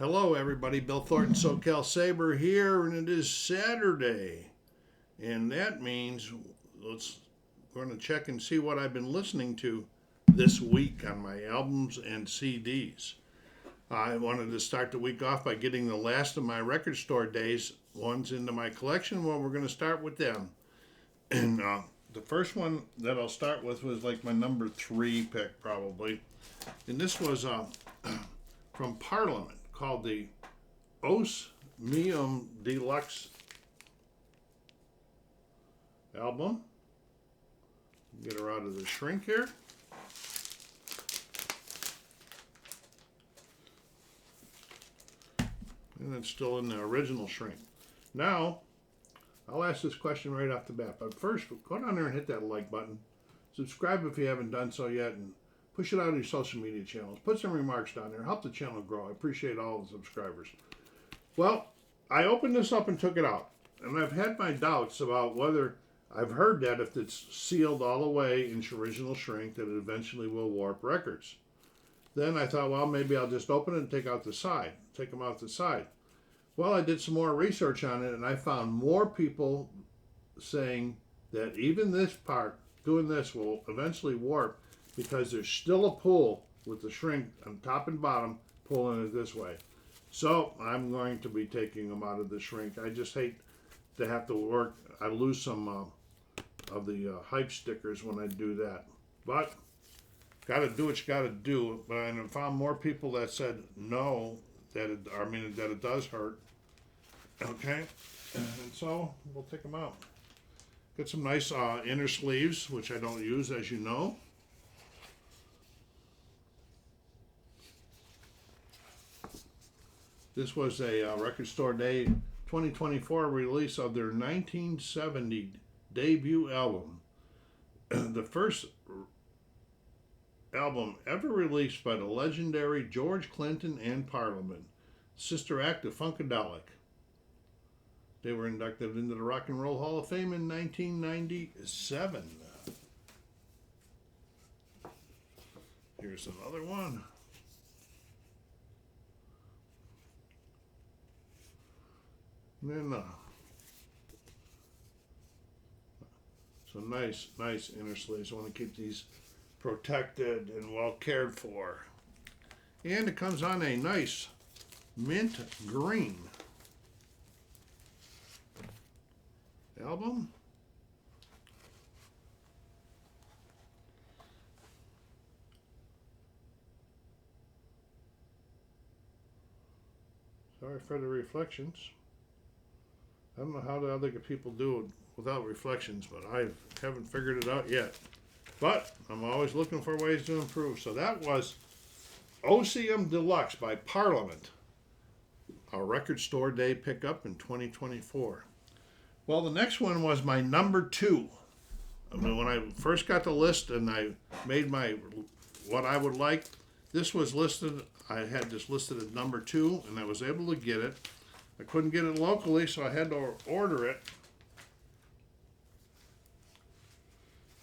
Hello, everybody. Bill Thornton, SoCalsabre here, and it is Saturday. And that means we're going to check and see what I've been listening to this week on my albums and CDs. I wanted to start the week off by getting the last of my record store days ones into my collection. Well, we're going to start with them. And the first one that I'll start with was like my number 3 pick, probably. And this was from Parliament, called the Os Meum Deluxe album. Get her out of the shrink here. And it's still in the original shrink. Now, I'll ask this question right off the bat. But first, go down there and hit that like button. Subscribe if you haven't done so yet. And push it out on your social media channels. Put some remarks down there. Help the channel grow. I appreciate all the subscribers. Well, I opened this up and took it out. And I've had my doubts about whether I've heard that if it's sealed all the way in original shrink that it eventually will warp records. Then I thought, well, maybe I'll just open it and take them out the side. Well, I did some more research on it and I found more people saying that even this part, doing this, will eventually warp because there's still a pull with the shrink on top and bottom pulling it this way. So I'm going to be taking them out of the shrink. I just hate to have to work. I lose some of the hype stickers when I do that. But got to do what you got to do. But I found more people that said no, that it does hurt. Okay, and so we'll take them out. Got some nice inner sleeves, which I don't use, as you know. This was a Record Store Day 2024 release of their 1970 debut album. The first album ever released by the legendary George Clinton and Parliament, Sister Act of Funkadelic. They were inducted into the Rock and Roll Hall of Fame in 1997. Here's another one. And then some nice inner sleeves. I want to keep these protected and well cared for. And it comes on a nice mint green album. Sorry for the reflections. I don't know how the other people do it without reflections, but I haven't figured it out yet. But I'm always looking for ways to improve. So that was OCM Deluxe by Parliament, our Record Store Day pickup in 2024. Well, the next one was my number 2. When I first got the list and I made what I would like, this was listed. I had this listed at number 2, and I was able to get it. I couldn't get it locally, so I had to order it.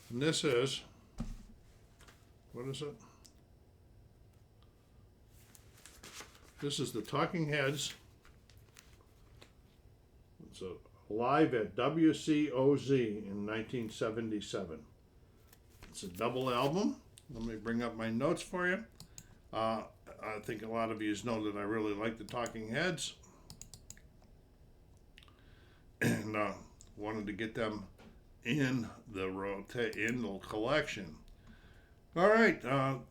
And this is, what is it? This is the Talking Heads. It's live at WCOZ in 1977. It's a double album. Let me bring up my notes for you. I think a lot of you know that I really like the Talking Heads. And wanted to get them in the collection. All right,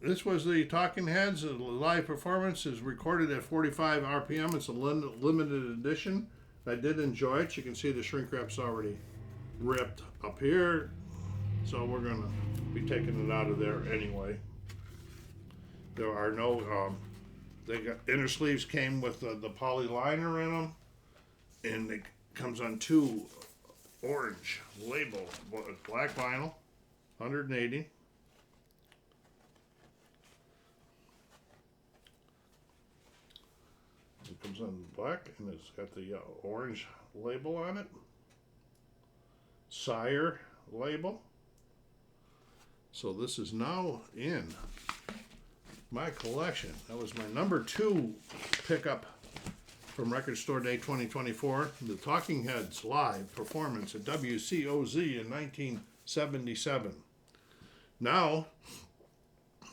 this was the Talking Heads. The live performance is recorded at 45 RPM. It's a limited edition. I did enjoy it. You can see the shrink wrap's already ripped up here, so we're going to be taking it out of there anyway. There are no, they got inner sleeves came with the poly liner in them, and it comes on 2 orange label, black vinyl, 180. It comes on black and it's got the orange label on it. Sire label. So this is now in my collection. That was my number 2 pickup from Record Store Day 2024, the Talking Heads live performance at WCOZ in 1977. Now,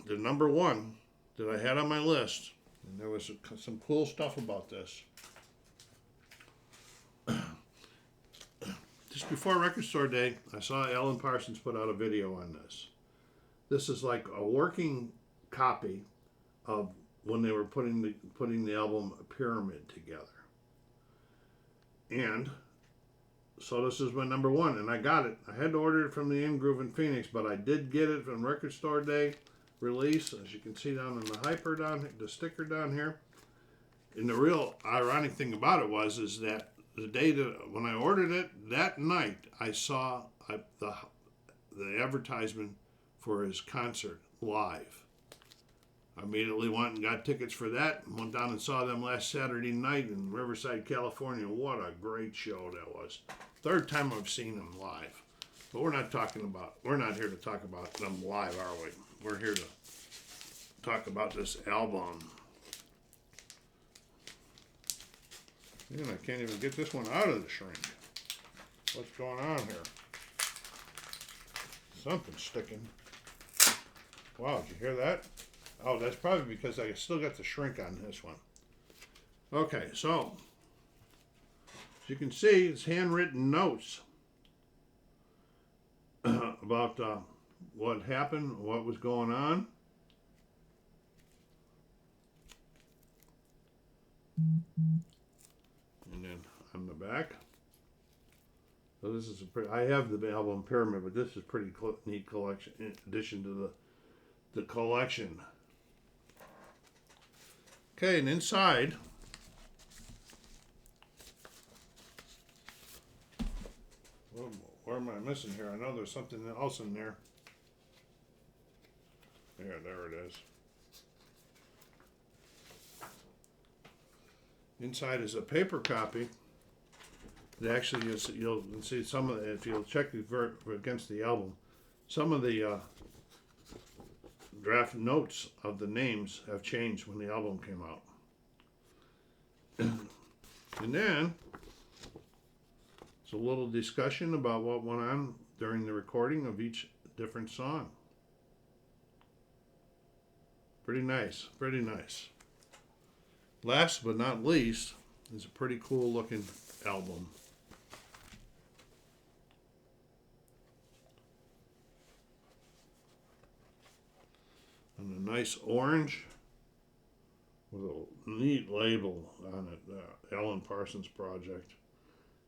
the number one that I had on my list, and there was some cool stuff about this. Just before Record Store Day, I saw Alan Parsons put out a video on this. This is like a working copy of when they were putting the album Pyramid together. And so this is my number one, and I got it. I had to order it from the In Groove in Phoenix, but I did get it from Record Store Day release, as you can see down in the hyper down here, the sticker down here. And the real ironic thing about it is that the day that when I ordered it, that night I saw the advertisement for his concert live. I immediately went and got tickets for that and went down and saw them last Saturday night in Riverside, California. What a great show that was. Third time I've seen them live. But we're not here to talk about them live, are we? We're here to talk about this album. And I can't even get this one out of the shrink. What's going on here? Something's sticking. Wow, did you hear that? Oh, that's probably because I still got the shrink on this one. Okay, so as you can see, it's handwritten notes about what happened, what was going on. And then on the back. So this is I have the album Pyramid, but this is pretty neat collection in addition to the collection. Okay, and inside, where am I missing here? I know there's something else in there. Yeah, there it is. Inside is a paper copy. It actually is, you'll see some of the, if you'll check against the album, some of the draft notes of the names have changed when the album came out. And then it's a little discussion about what went on during the recording of each different song. Pretty nice, pretty nice. Last but not least is a pretty cool looking album. And a nice orange with a neat label on it, Alan Parsons Project.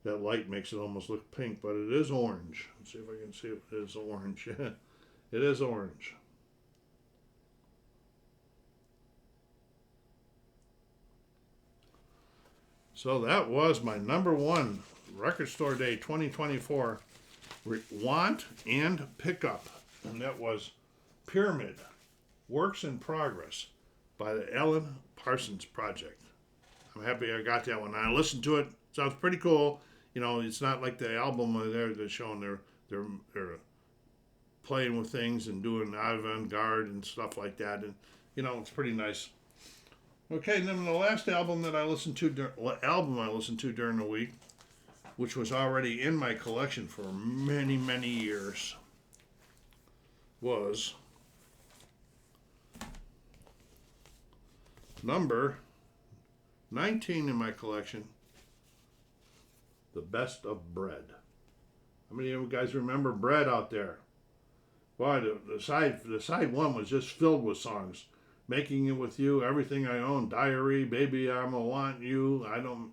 That light makes it almost look pink, but it is orange. Let's see if I can see if it is orange. It is orange. So that was my number one Record Store Day 2024 want and pickup, and that was Pyramid, Works in Progress by the Alan Parsons Project. I'm happy I got that one. I listened to it. Sounds pretty cool. You know, it's not like the album they're showing they're playing with things and doing avant-garde and stuff like that, and you know, it's pretty nice. Okay, and then the last album that I listened to during the week, which was already in my collection for many, many years, was number 19 in my collection, The Best of Bread. How many of you guys remember Bread out there? Boy, the side one was just filled with songs. Making It With You, Everything I Own, Diary, Baby I'ma Want You,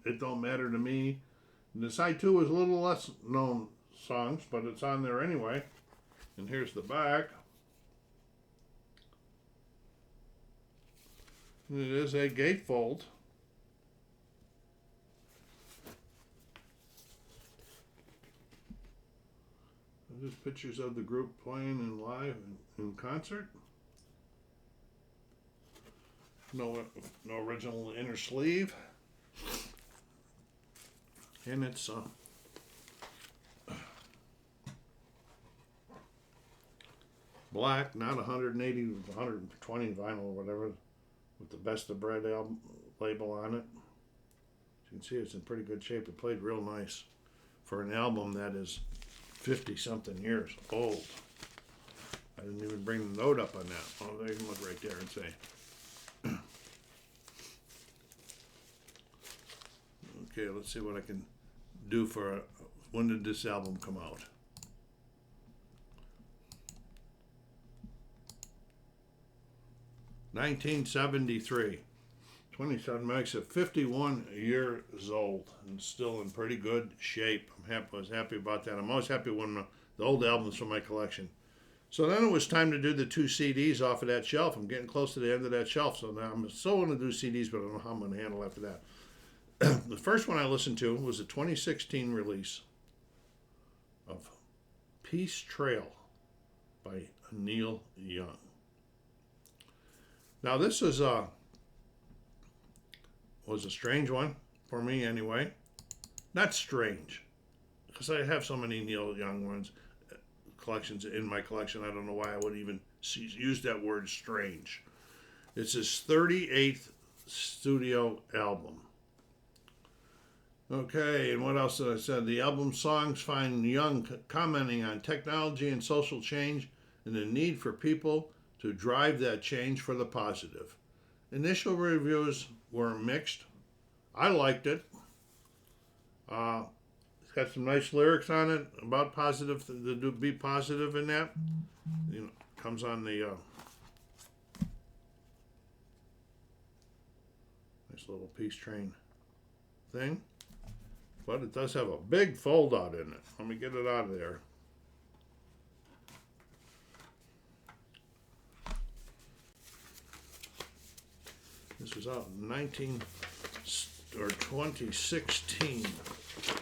It Don't Matter to Me. And the side two is a little less known songs, but it's on there anyway. And here's the back. And it is a gatefold. Just pictures of the group playing in live in concert. No original inner sleeve, and it's black, not 180, 120 vinyl or whatever, with the Best of Bread album label on it. You can see it's in pretty good shape. It played real nice for an album that is 50-something years old. I didn't even bring the note up on that. Oh, they can look right there and say. Okay, let's see what I can do for when did this album come out? (1973). 27 makes it 51 years old and still in pretty good shape. I was happy about that. I'm always happy when the old albums from my collection. So then it was time to do the 2 CDs off of that shelf. I'm getting close to the end of that shelf, so now I'm still going to do CDs, but I don't know how I'm going to handle after that. The first one I listened to was a 2016 release of Peace Trail by Neil Young. Now this was a strange one for me anyway. Not strange, because I have so many Neil Young ones, collections in my collection. I don't know why I would even use that word strange. It's his 38th studio album. Okay, and what else did I say? The album songs find Young commenting on technology and social change and the need for people to drive that change for the positive. Initial reviews were mixed. I liked it. It's got some nice lyrics on it about positive, to be positive in that. You know, comes on the nice little peace train thing. But it does have a big fold out in it. Let me get it out of there. This was out in 2016.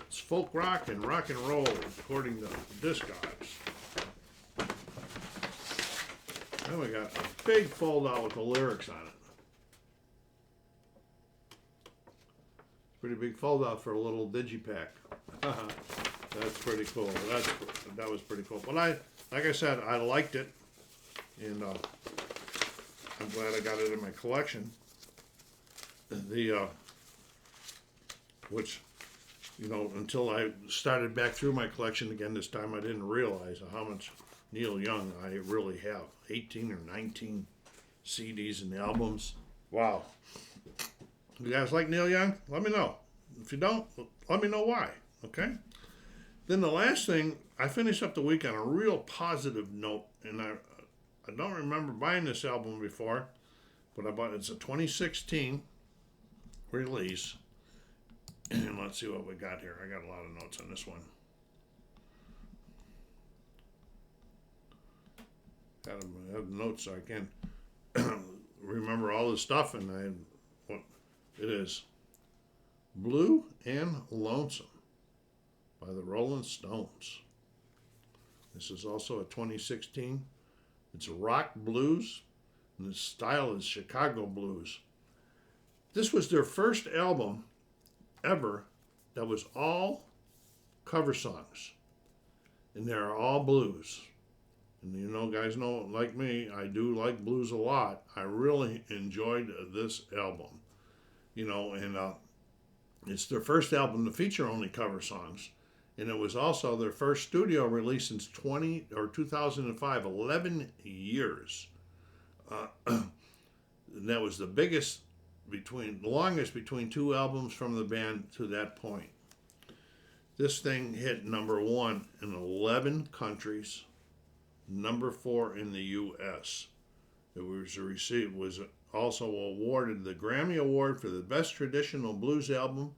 It's folk rock and roll, according to Discogs. Then we got a big fold out with the lyrics on it. Pretty big fold out for a little digipack. That's pretty cool. That was pretty cool. But like I said, I liked it, and I'm glad I got it in my collection. Which, you know, until I started back through my collection again this time, I didn't realize how much Neil Young I really have. 18 or 19 CDs and albums. Wow. You guys like Neil Young? Let me know. If you don't, let me know why. Okay? Then the last thing, I finished up the week on a real positive note, and I don't remember buying this album before, but I bought it's a 2016 release. And let's see what we got here. I got a lot of notes on this one. I have notes so I can remember all the stuff, and what it is. Blue and Lonesome by the Rolling Stones. This is also a 2016. It's rock blues, and the style is Chicago blues. This was their first album ever that was all cover songs, and they're all blues. And you know, guys know, like me, I do like blues a lot. I really enjoyed this album, you know, and it's their first album to feature only cover songs, and it was also their first studio release since 2005, 11 years. And that was the longest between 2 albums from the band to that point. This thing hit #1 in 11 countries, #4 in the U.S. It was also awarded the Grammy Award for the Best Traditional Blues Album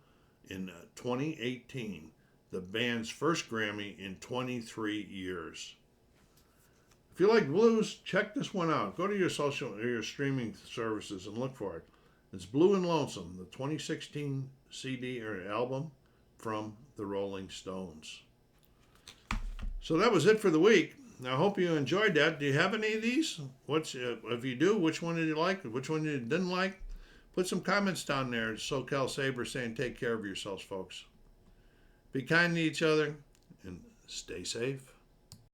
in 2018, the band's first Grammy in 23 years. If you like blues, check this one out. Go to your streaming services and look for it. It's Blue and Lonesome, the 2016 CD or album from the Rolling Stones. So that was it for the week. Now, I hope you enjoyed that. Do you have any of these? If you do, which one did you like? Which one you didn't like? Put some comments down there. SoCalSabre saying take care of yourselves, folks. Be kind to each other and stay safe.